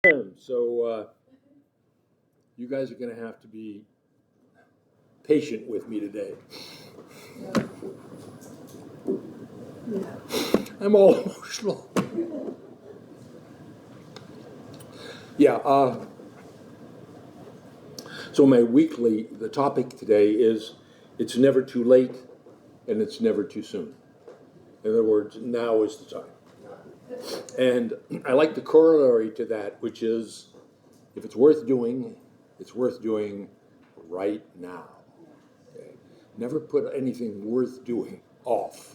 So you guys are going to have to be patient with me today. I'm all emotional. Yeah. So the topic today is it's never too late and it's never too soon. In other words, now is the time. And I like the corollary to that, which is if it's worth doing, it's worth doing right now. Okay? Never put anything worth doing off.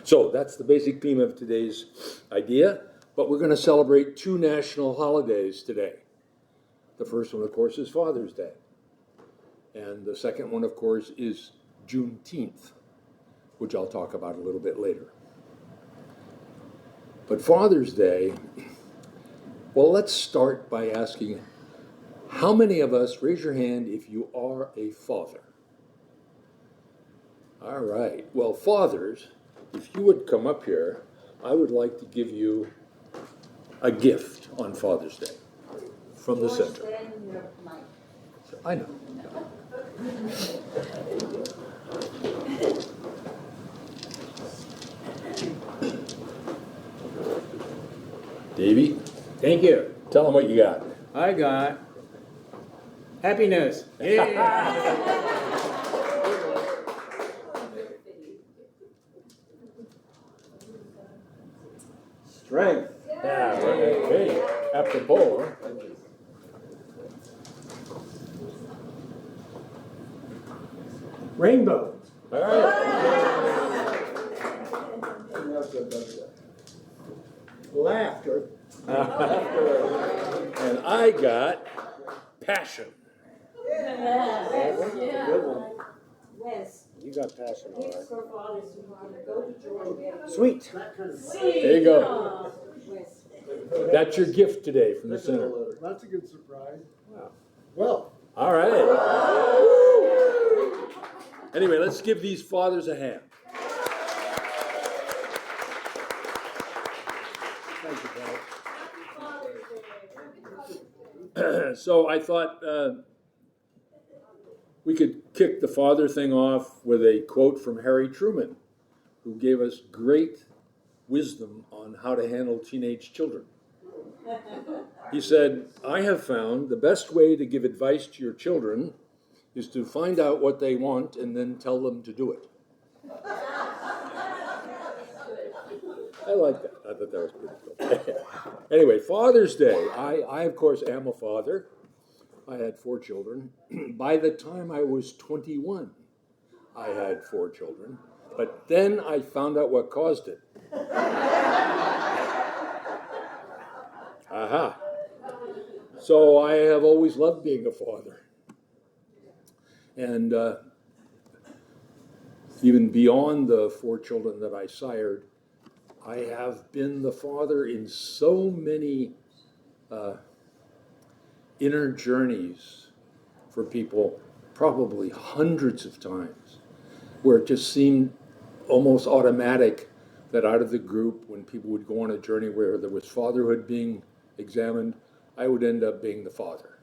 So that's the basic theme of today's idea. But we're going to celebrate two national holidays today. The first one, of course, is Father's Day. And the second one, of course, is Juneteenth, which I'll talk about a little bit later. But Father's Day, well, let's start by asking, how many of us, raise your hand if you are a father? All right. Well, fathers, if you would come up here, I would like to give you a gift on Father's Day from the center. I know. Davey, Thank you. tell them what you got. I got happiness. Yeah. Strength. Yeah, okay. Apropos. Rainbow. All right. Laughter. And I got passion. Good one. Yes. You got passion, all Gifts right. for fathers who want to go to Georgia. Sweet. There you go. Yes. That's your gift today from the center. That's a good surprise. Wow. Well, All right. Anyway, let's give these fathers a hand. Thank you, brother. So I thought we could kick the father thing off with a quote from Harry Truman, who gave us great wisdom on how to handle teenage children. He said, I have found the best way to give advice to your children is to find out what they want and then tell them to do it. I like that. I thought that was pretty cool. Anyway, Father's Day. I, of course, am a father. I had 4 children. By the time I was 21, I had 4 children. But then I found out what caused it. Aha. So I have always loved being a father. And even beyond the 4 children that I sired, I have been the father in so many inner journeys for people, probably hundreds of times, where it just seemed almost automatic that out of the group, when people would go on a journey where there was fatherhood being examined, I would end up being the father.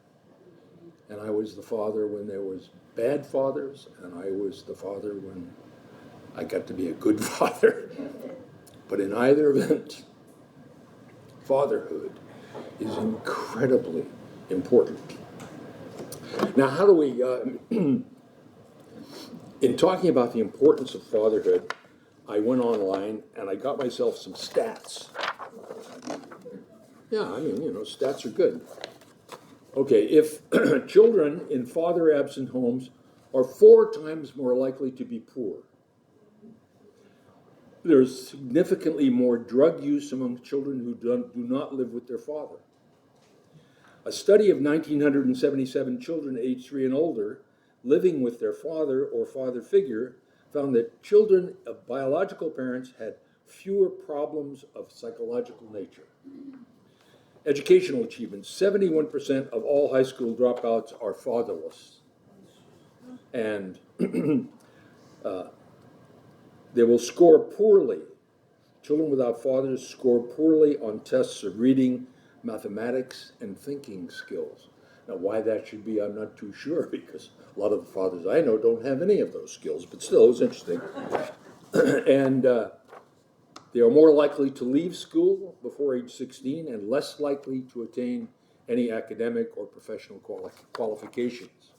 And I was the father when there was bad fathers, and I was the father when I got to be a good father. But in either event, fatherhood is incredibly important. Now, how do we, in talking about the importance of fatherhood, I went online and I got myself some stats. Yeah, I mean, stats are good. Okay, if children in father-absent homes are 4 times more likely to be poor. There's significantly more drug use among children who do not live with their father. A study of 1,977 children aged 3 and older living with their father or father figure found that children of biological parents had fewer problems of psychological nature. Educational achievements, 71% of all high school dropouts are fatherless. And they will score poorly. Children without fathers score poorly on tests of reading, mathematics, and thinking skills. Now, why that should be, I'm not too sure, because a lot of the fathers I know don't have any of those skills, but still, it was interesting. And they are more likely to leave school before age 16 and less likely to attain any academic or professional qualifications.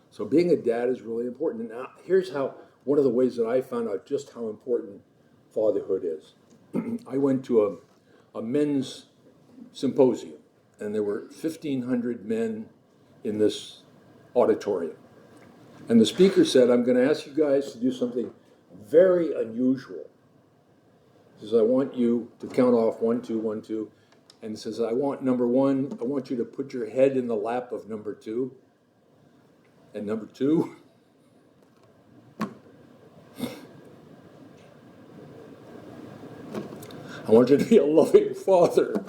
So being a dad is really important. Now, here's how, one of the ways that I found out just how important fatherhood is. I went to a men's symposium, and there were 1,500 men in this auditorium. And the speaker said, I'm going to ask you guys to do something very unusual. He says, I want you to count off 1, 2, 1, 2. And he says, I want number 1, I want you to put your head in the lap of number 2. And number 2, I want you to be a loving father.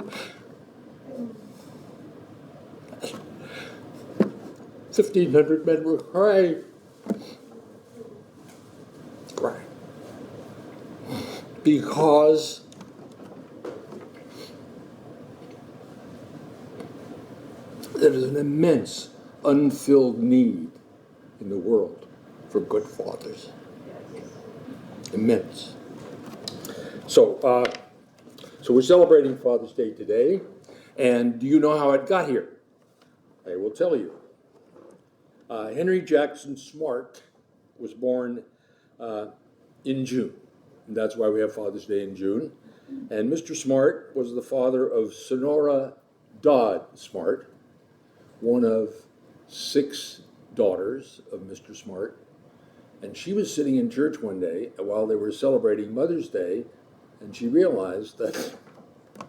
1,500 men were crying. Crying. Because there is an immense unfilled need in the world for good fathers. Immense. So we're celebrating Father's Day today, and do you know how it got here? I will tell you. Henry Jackson Smart was born in June, and that's why we have Father's Day in June. And Mr. Smart was the father of Sonora Dodd Smart, one of 6 daughters of Mr. Smart. And she was sitting in church one day while they were celebrating Mother's Day, and she realized that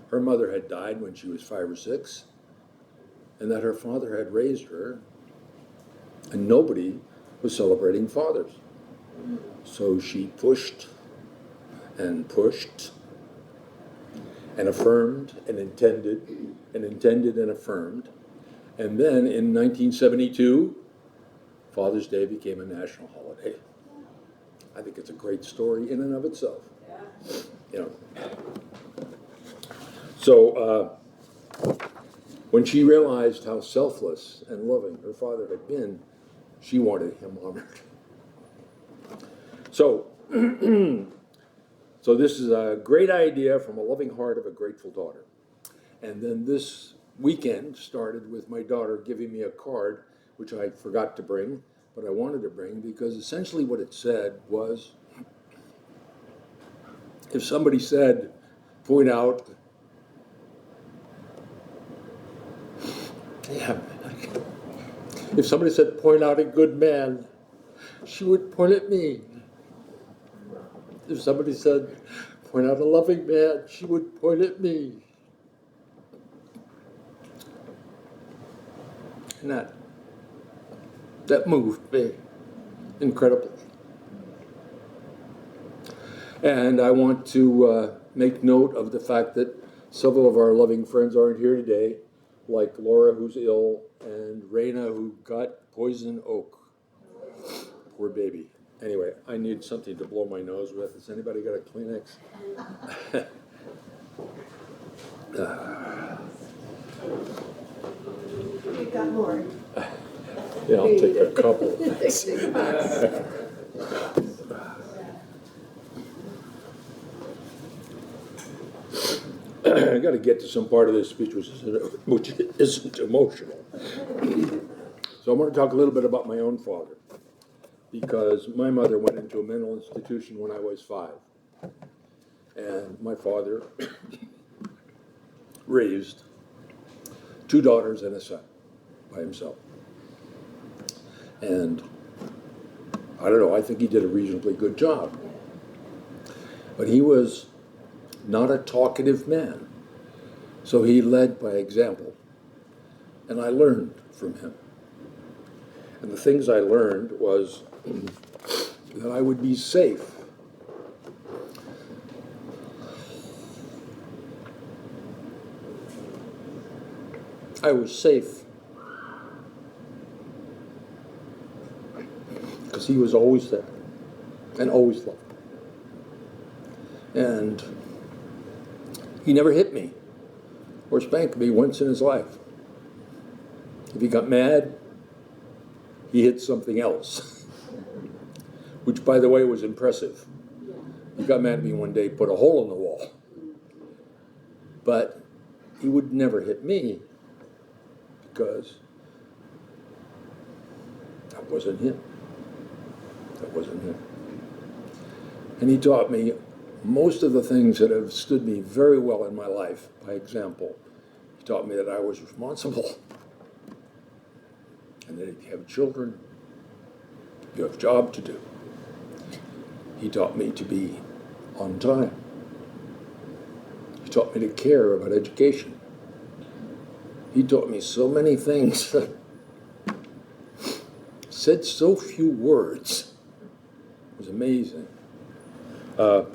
her mother had died when she was 5 or 6, and that her father had raised her, and nobody was celebrating fathers. So she pushed and pushed and affirmed and intended and affirmed. And then in 1972, Father's Day became a national holiday. I think it's a great story in and of itself. You know. So when she realized how selfless and loving her father had been, she wanted him honored. So, so this is a great idea from a loving heart of a grateful daughter. And then this weekend started with my daughter giving me a card, which I forgot to bring, but I wanted to bring because essentially what it said was, if somebody said, point out, if somebody said, point out a good man, she would point at me. If somebody said, point out a loving man, she would point at me. And that moved me incredibly. And I want to make note of the fact that several of our loving friends aren't here today, like Laura, who's ill, and Raina, who got poison oak. Poor baby. Anyway, I need something to blow my nose with. Has anybody got a Kleenex? You got more. Yeah, I'll take a couple. I got to get to some part of this speech which isn't emotional. So I want to talk a little bit about my own father, because my mother went into a mental institution when I was 5. And my father raised 2 daughters and a son by himself. And I don't know, I think he did a reasonably good job. But he was not a talkative man. So he led by example. And I learned from him. And the things I learned was that I would be safe. I was safe because he was always there and always loved me. And he never hit me. or spank me once in his life. If he got mad, he hit something else, which, by the way, was impressive. He got mad at me one day, put a hole in the wall. But he would never hit me because that wasn't him. That wasn't him. And he taught me most of the things that have stood me very well in my life. By example, he taught me that I was responsible and that if you have children, you have a job to do. He taught me to be on time. He taught me to care about education. He taught me so many things, said so few words. It was amazing. It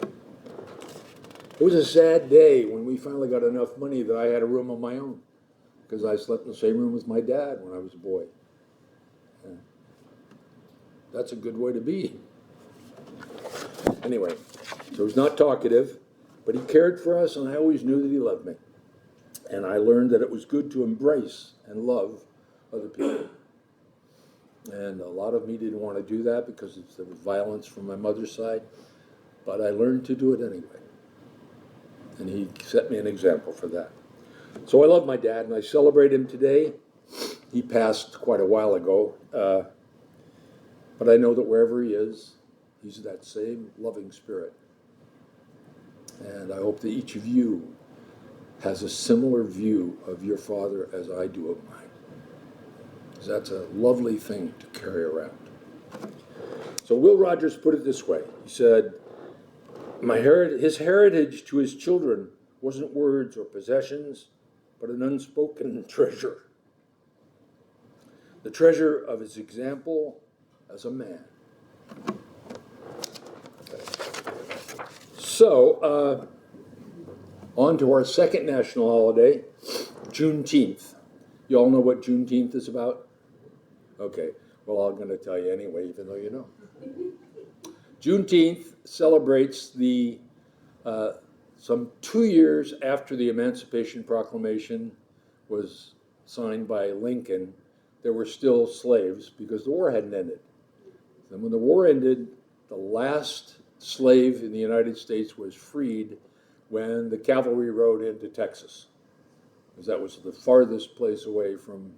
was a sad day when we finally got enough money that I had a room of my own, because I slept in the same room with my dad when I was a boy. Yeah. That's a good way to be. Anyway, so he was not talkative, but he cared for us, and I always knew that he loved me. And I learned that it was good to embrace and love other people. And a lot of me didn't want to do that because there was violence from my mother's side, but I learned to do it anyway. And he set me an example for that. So I love my dad, and I celebrate him today. He passed quite a while ago, but I know that wherever he is, he's that same loving spirit. And I hope that each of you has a similar view of your father as I do of mine. Because that's a lovely thing to carry around. So Will Rogers put it this way. He said, his heritage to his children wasn't words or possessions, but an unspoken treasure. The treasure of his example as a man. So, on to our second national holiday, Juneteenth. You all know what Juneteenth is about? Okay, well, I'm going to tell you anyway, even though you know. Juneteenth celebrates some 2 years after the Emancipation Proclamation was signed by Lincoln. There were still slaves because the war hadn't ended. And when the war ended, the last slave in the United States was freed when the cavalry rode into Texas, because that was the farthest place away from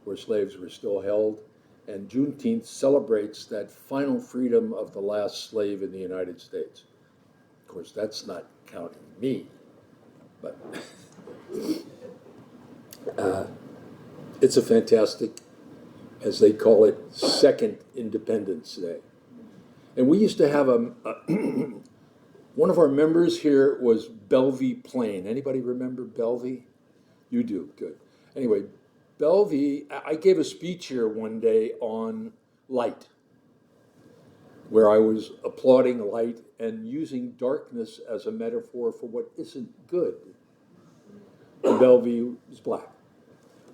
where slaves were still held. And Juneteenth celebrates that final freedom of the last slave in the United States. Of course, that's not counting me, but it's a fantastic, as they call it, second Independence Day. And we used to have one of our members here was Belvie Plain. Anybody remember Belvie? You do, good. Anyway, Belvie, I gave a speech here one day on light, where I was applauding light and using darkness as a metaphor for what isn't good. And Belvie was black.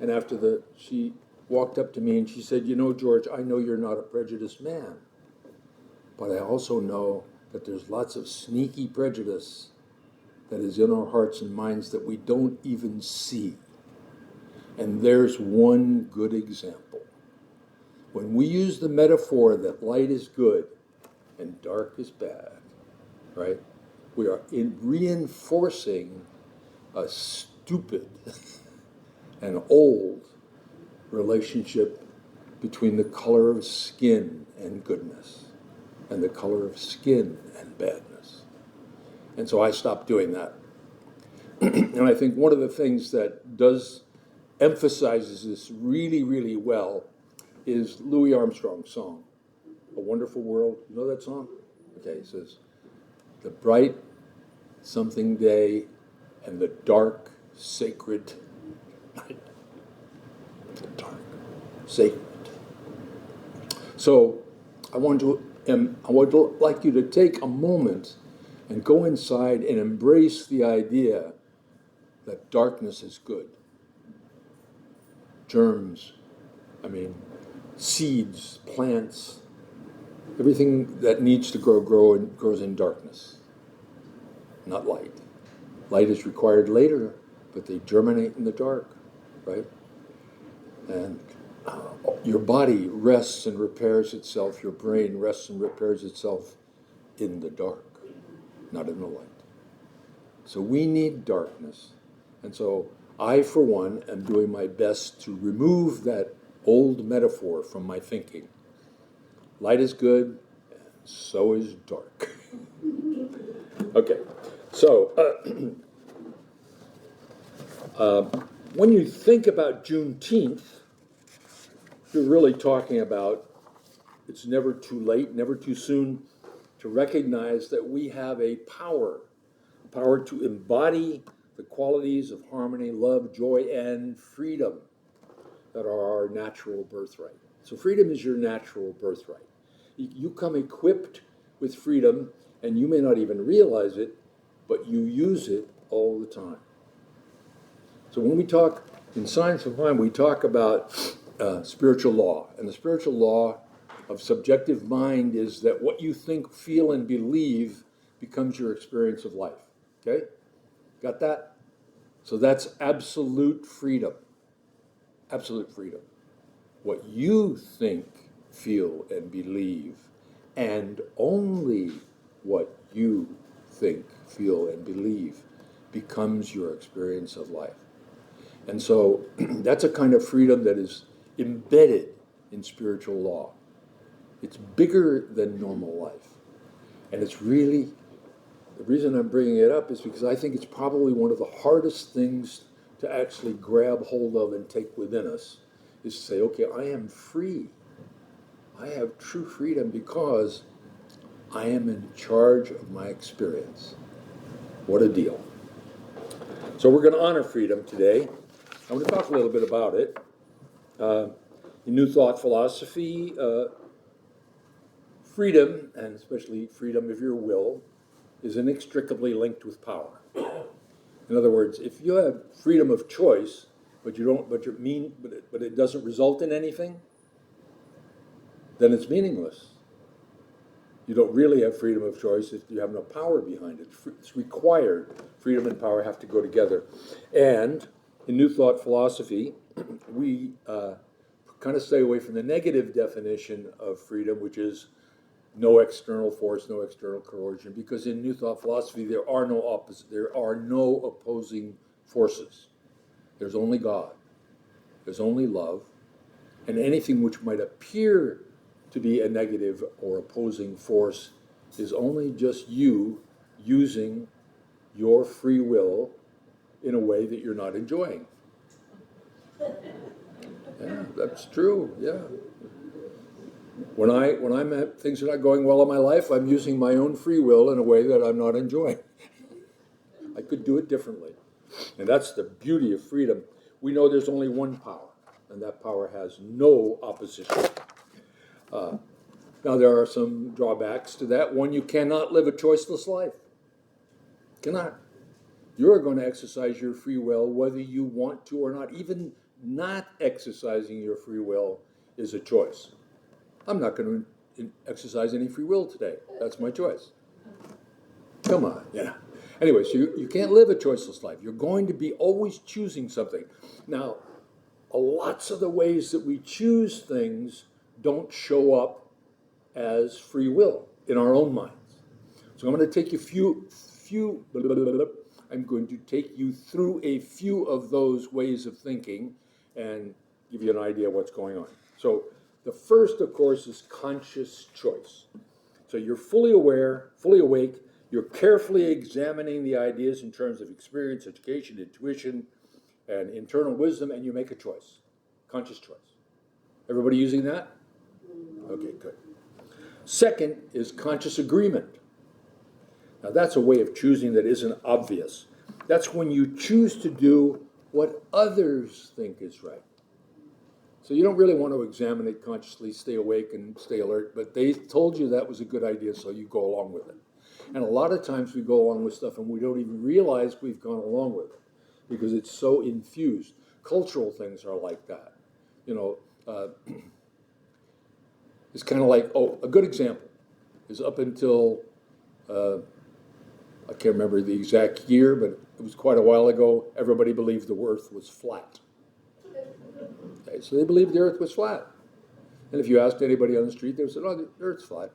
And after she walked up to me and she said, "You know, George, I know you're not a prejudiced man, but I also know that there's lots of sneaky prejudice that is in our hearts and minds that we don't even see. And there's one good example. When we use the metaphor that light is good and dark is bad, right? We are reinforcing a stupid and old relationship between the color of skin and goodness and the color of skin and badness. And so I stopped doing that. And I think one of the things that emphasizes this really, really well is Louis Armstrong's song, A Wonderful World. You know that song? Okay, it says, the bright something day and the dark sacred night. The dark sacred. So I would like you to take a moment and go inside and embrace the idea that darkness is good. Germs, seeds, plants, everything that needs to grows in darkness, not light. Light is required later but they germinate in the dark, right? And your body rests and repairs itself, your brain rests and repairs itself in the dark, not in the light. So we need darkness. And so I, for one, am doing my best to remove that old metaphor from my thinking. Light is good, and so is dark. Okay, so when you think about Juneteenth, you're really talking about it's never too late, never too soon to recognize that we have a power to embody the qualities of harmony, love, joy, and freedom that are our natural birthright. So freedom is your natural birthright. You come equipped with freedom, and you may not even realize it, but you use it all the time. So when we talk in Science of Mind, we talk about spiritual law. And the spiritual law of subjective mind is that what you think, feel, and believe becomes your experience of life. Okay? Got that? So that's absolute freedom. Absolute freedom. What you think, feel, and believe, and only what you think, feel, and believe becomes your experience of life. And so that's a kind of freedom that is embedded in spiritual law. It's bigger than normal life. And it's really, the reason I'm bringing it up is because I think it's probably one of the hardest things to actually grab hold of and take within us, is to say, okay, I am free. I have true freedom because I am in charge of my experience. What a deal. So we're going to honor freedom today. I'm going to talk a little bit about it. In New Thought philosophy, freedom, and especially freedom of your will, is inextricably linked with power. In other words, if you have freedom of choice, but it doesn't result in anything, then it's meaningless. You don't really have freedom of choice if you have no power behind it. It's required. Freedom and power have to go together. And in New Thought philosophy, we kind of stay away from the negative definition of freedom, which is no external force, no external coercion, because in New Thought philosophy there are no opposing forces. There's only God. There's only love, and anything which might appear to be a negative or opposing force is only just you using your free will in a way that you're not enjoying. Yeah, that's true. Yeah. When I'm at things are not going well in my life, I'm using my own free will in a way that I'm not enjoying. I could do it differently. And that's the beauty of freedom. We know there's only one power, and that power has no opposition. Now, there are some drawbacks to that. One, you cannot live a choiceless life. Cannot. You're going to exercise your free will whether you want to or not. Even not exercising your free will is a choice. I'm not going to exercise any free will today. That's my choice. Come on, yeah. Anyway, so you can't live a choiceless life. You're going to be always choosing something. Now, lots of the ways that we choose things don't show up as free will in our own minds. So I'm going to take you I'm going to take you through a few of those ways of thinking and give you an idea of what's going on. So the first, of course, is conscious choice. So you're fully aware, fully awake, you're carefully examining the ideas in terms of experience, education, intuition, and internal wisdom, and you make a choice. Conscious choice. Everybody using that? Okay, good. Second is conscious agreement. Now that's a way of choosing that isn't obvious. That's when you choose to do what others think is right. So you don't really want to examine it consciously, stay awake and stay alert, but they told you that was a good idea, so you go along with it. And a lot of times we go along with stuff and we don't even realize we've gone along with it because it's so infused. Cultural things are like that. It's kind of like, a good example is up until, I can't remember the exact year, but it was quite a while ago, everybody believed the earth was flat. Okay, so they believed the earth was flat. And if you asked anybody on the street, they would say, oh, the earth's flat.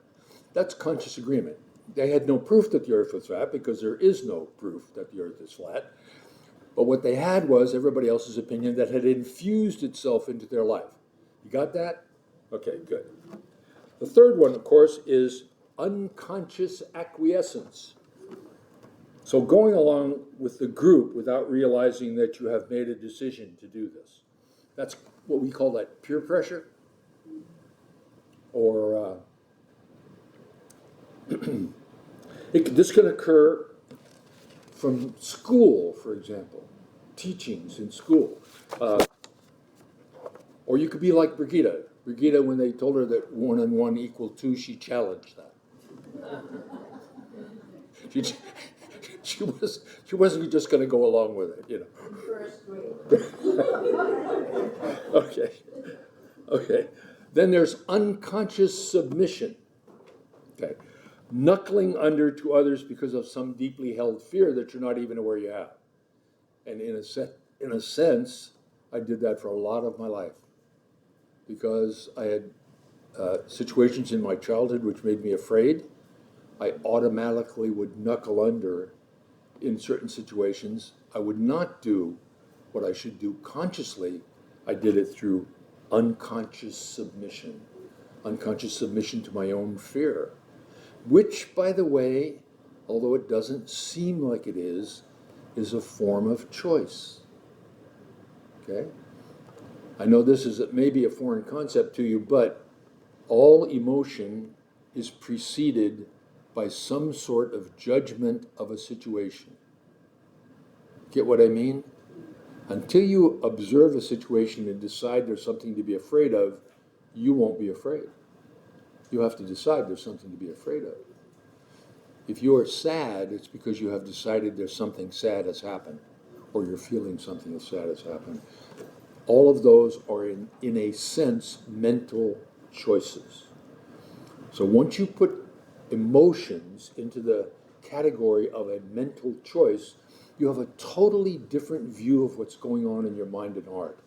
That's conscious agreement. They had no proof that the earth was flat because there is no proof that the earth is flat. But what they had was everybody else's opinion that had infused itself into their life. You got that? Okay, good. The third one, of course, is unconscious acquiescence. So going along with the group without realizing that you have made a decision to do this. That's what we call that peer pressure. Or this can occur from school, for example, teachings in school. Or you could be like Brigitte. Brigitte, when they told her that 1 and 1 equal 2, she challenged that. She wasn't just going to go along with it, you know. First grade. Okay. Then there's unconscious submission. Okay. Knuckling under to others because of some deeply held fear that you're not even aware you have. And in a sense, I did that for a lot of my life. Because I had situations in my childhood which made me afraid. I automatically would knuckle under in certain situations. I would not do what I should do consciously. I did it through unconscious submission to my own fear, which, by the way, although it doesn't seem like it is a form of choice. Okay? I know this is maybe a foreign concept to you, but all emotion is preceded by some sort of judgment of a situation. Get what I mean? Until you observe a situation and decide there's something to be afraid of, you won't be afraid. You have to decide there's something to be afraid of. If you are sad, it's because you have decided there's something sad has happened, or you're feeling something sad has happened. All of those are, in a sense, mental choices. So once you put emotions into the category of a mental choice, you have a totally different view of what's going on in your mind and heart.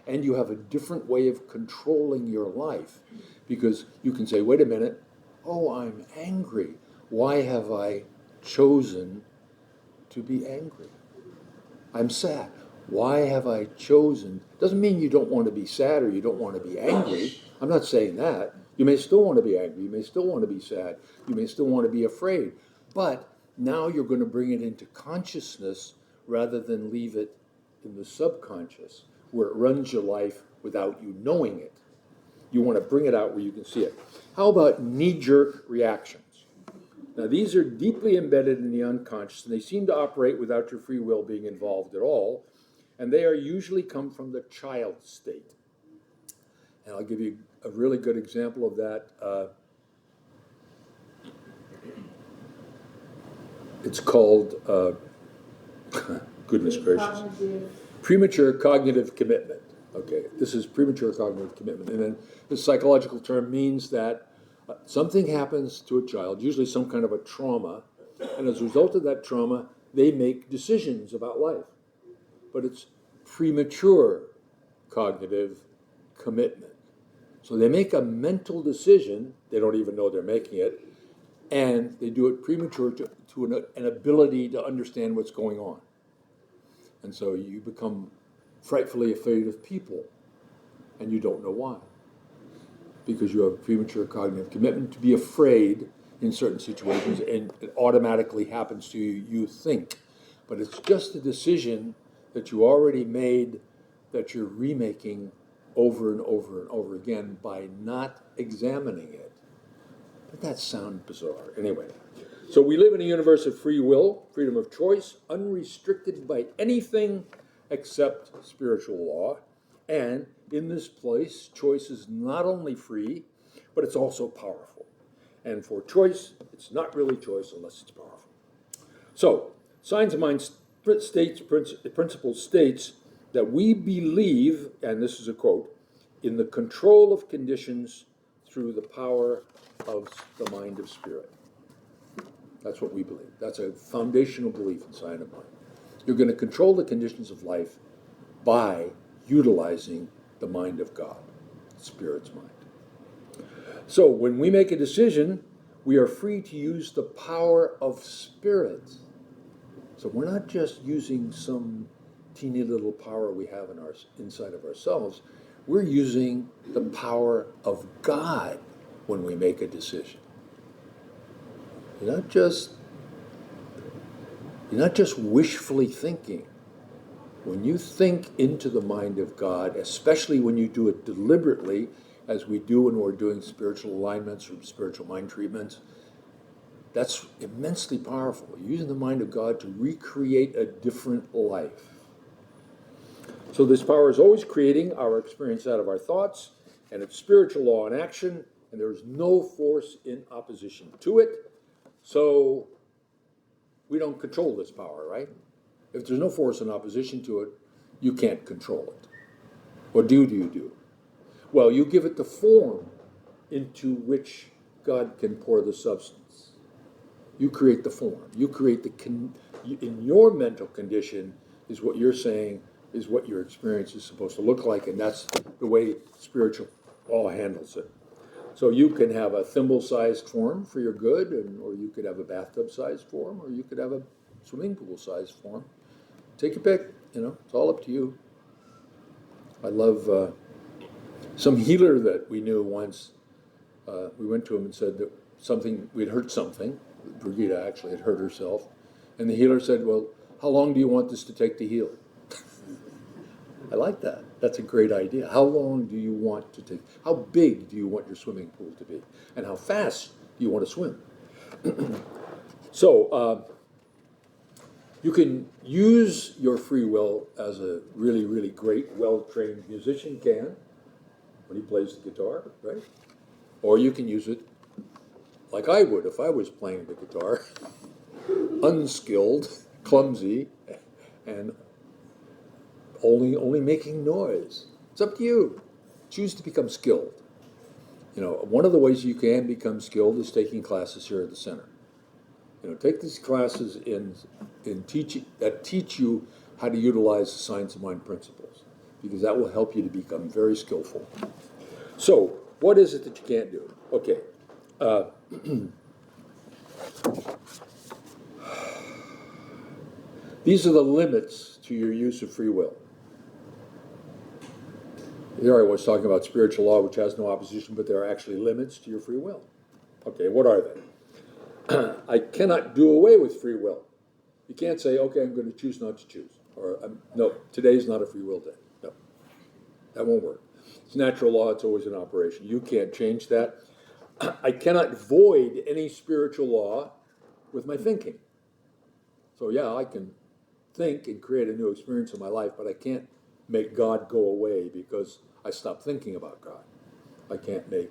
And you have a different way of controlling your life. Because you can say, wait a minute, oh, I'm angry. Why have I chosen to be angry? I'm sad. Why have I chosen? Doesn't mean you don't want to be sad or you don't want to be angry. I'm not saying that. You may still want to be angry. You may still want to be sad. You may still want to be afraid. But now you're going to bring it into consciousness rather than leave it in the subconscious, where it runs your life without you knowing it. You want to bring it out where you can see it. How about knee-jerk reactions? Now, these are deeply embedded in the unconscious, and they seem to operate without your free will being involved at all, and they are usually come from the child state. And I'll give you a really good example of that. It's called, goodness gracious, premature cognitive commitment. Okay, this is premature cognitive commitment. And then the psychological term means that something happens to a child, usually some kind of a trauma, and as a result of that trauma, they make decisions about life. But it's premature cognitive commitment. So they make a mental decision, they don't even know they're making it, and they do it premature to an ability to understand what's going on. And so you become frightfully afraid of people, and you don't know why. Because you have premature cognitive commitment to be afraid in certain situations, and it automatically happens to you, you think. But it's just a decision that you already made that you're remaking over and over and over again by not examining it. But that sounds bizarre. Anyway, so we live in a universe of free will, freedom of choice, unrestricted by anything except spiritual law. And in this place, choice is not only free, but it's also powerful. And for choice, it's not really choice unless it's powerful. So, Signs of Mind principle states that we believe, and this is a quote, in the control of conditions through the power of the mind of spirit. That's what we believe. That's a foundational belief in Signs of Mind. You're going to control the conditions of life by utilizing the mind of God, the Spirit's mind. So when we make a decision, we are free to use the power of Spirit. So we're not just using some teeny little power we have in our inside of ourselves. We're using the power of God when we make a decision. You're not just wishfully thinking. When you think into the mind of God, especially when you do it deliberately, as we do when we're doing spiritual alignments or spiritual mind treatments, that's immensely powerful. Using the mind of God to recreate a different life. So this power is always creating our experience out of our thoughts, and it's spiritual law in action, and there is no force in opposition to it. So we don't control this power, right? If there's no force in opposition to it, you can't control it. What do you do? Well, you give it the form into which God can pour the substance. You create the form. You create in your mental condition is what you're saying is what your experience is supposed to look like, and that's the way spiritual law handles it. So you can have a thimble-sized form for your good, or you could have a bathtub-sized form, or you could have a swimming pool-sized form. Take your pick, it's all up to you. I love some healer that we knew once. We went to him and said that we'd hurt something. Brigida actually had hurt herself. And the healer said, well, how long do you want this to take to heal? I like that. That's a great idea. How long do you want to take? How big do you want your swimming pool to be? And how fast do you want to swim? So you can use your free will as a really, really great, well-trained musician can when he plays the guitar, right? Or you can use it like I would if I was playing the guitar, unskilled, clumsy, and only making noise. It's up to you. Choose to become skilled. One of the ways you can become skilled is taking classes here at the center. Take these classes that teach you how to utilize the science of mind principles, because that will help you to become very skillful. So, what is it that you can't do? Okay. These are the limits to your use of free will. Here I was talking about spiritual law, which has no opposition, but there are actually limits to your free will. Okay, what are they? I cannot do away with free will. You can't say, okay, I'm going to choose not to choose. Or, no, today's not a free will day. No, that won't work. It's natural law. It's always in operation. You can't change that. I cannot void any spiritual law with my thinking. So yeah, I can think and create a new experience in my life, but I can't make God go away because I stopped thinking about God. I can't make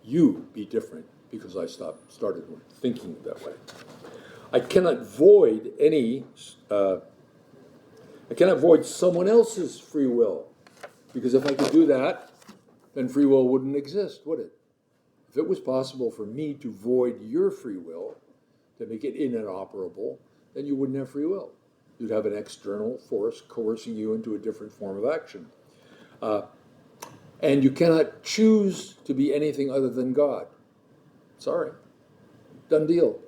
you be different because I started thinking that way. I cannot void someone else's free will, because if I could do that, then free will wouldn't exist, would it? If it was possible for me to void your free will, to make it inoperable, then you wouldn't have free will. You'd have an external force coercing you into a different form of action. And you cannot choose to be anything other than God. Sorry. Done deal.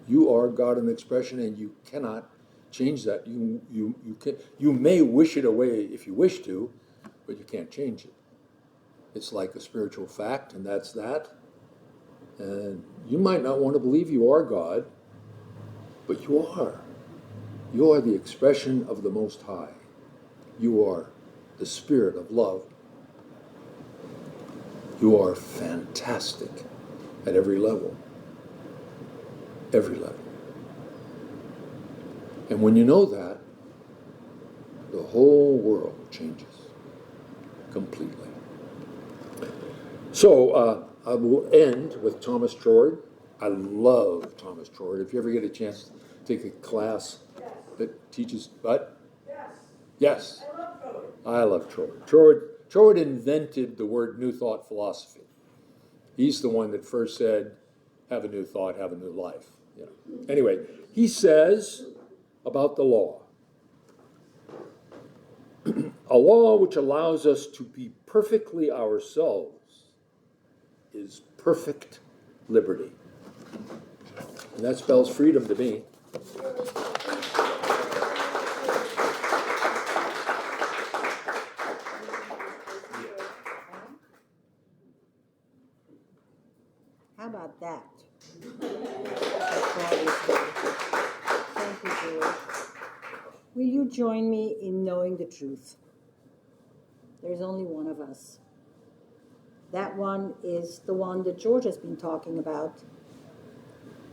You are God in expression, and you cannot change that. You may wish it away if you wish to, but you can't change it. It's like a spiritual fact, and that's that. And you might not want to believe you are God, but you are. You are the expression of the Most High. You are the spirit of love. You are fantastic at every level. Every level. And when you know that, the whole world changes completely. So I will end with Thomas Trord. I love Thomas Trord. If you ever get a chance to take a class that teaches what? Yes. I love Trord. Trord invented the word New Thought philosophy. He's the one that first said, have a new thought, have a new life. Anyway, he says about the law, A law which allows us to be perfectly ourselves is perfect liberty. And that spells freedom to me. How about that? Thank you, George. Will you join me in knowing the truth? There's only one of us. That one is the one that George has been talking about.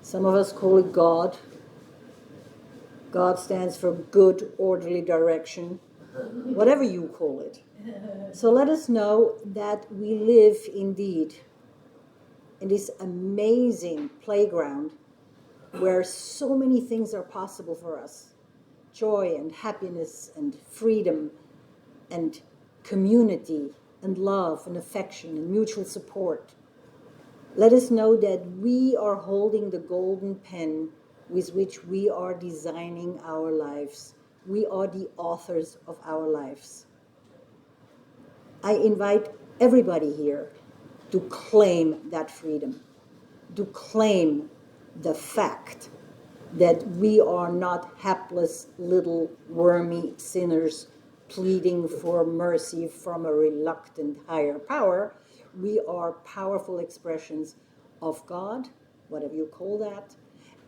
Some of us call it God. God stands for good, orderly direction, whatever you call it. So let us know that we live indeed in this amazing playground where so many things are possible for us. Joy and happiness and freedom and community and love and affection and mutual support. Let us know that we are holding the golden pen with which we are designing our lives. We are the authors of our lives. I invite everybody here to claim that freedom, to claim the fact that we are not hapless little wormy sinners pleading for mercy from a reluctant higher power. We are powerful expressions of God, whatever you call that,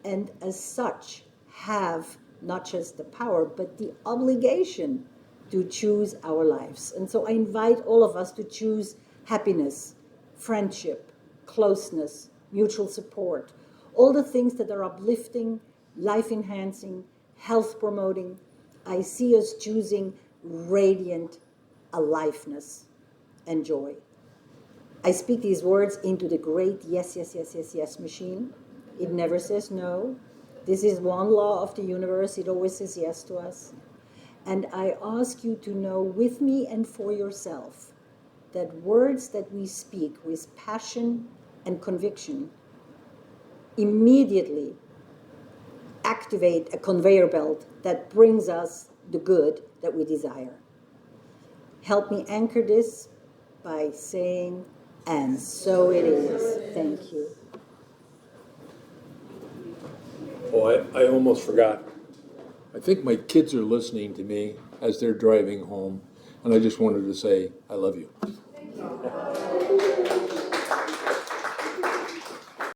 and as such have not just the power, but the obligation to choose our lives. And so I invite all of us to choose happiness, friendship, closeness, mutual support, all the things that are uplifting, life-enhancing, health-promoting. I see us choosing radiant aliveness and joy. I speak these words into the great yes, yes, yes, yes, yes machine. It never says no. This is one law of the universe. It always says yes to us. And I ask you to know with me and for yourself that words that we speak with passion and conviction immediately activate a conveyor belt that brings us the good that we desire. Help me anchor this by saying, and so it is. Thank you. Oh, I almost forgot. I think my kids are listening to me as they're driving home, and I just wanted to say, I love you.